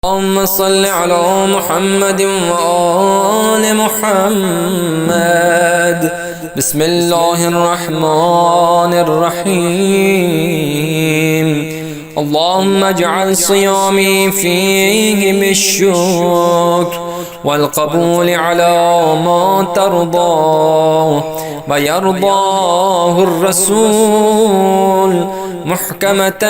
اللهم صل على محمد وآل محمد. بسم الله الرحمن الرحيم. اللهم اجعل صيامي فيه بالشكر والقبول على ما ترضى ويرضاه الرسول محكمة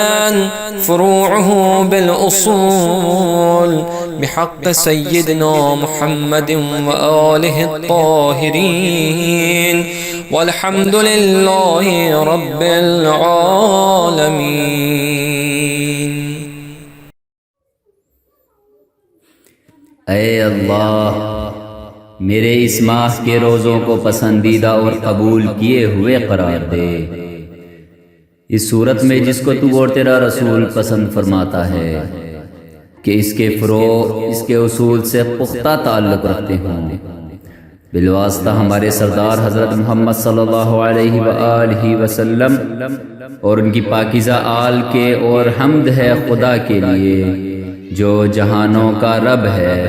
فروعه بالأصول بحق سيدنا محمد وآله الطاهرين والحمد لله رب العالمين. ऐ अल्लाह, मेरे इस माह के रोज़ों को पसंदीदा और कबूल किए हुए करार दे। इस सूरत में जिसको तू और तेरा रसूल पसंद फरमाता है कि इसके फ़रो इसके उसूल से पुख्ता ताल्लुक़ रखते हों, बिलवास्ता हमारे सरदार हज़रत मोहम्मद सल्लल्लाहु अलैहि वआलिहि वसल्लम और उनकी पाकीज़ा आल के, और हम्द है खुदा के लिए जो जहानों का रब है।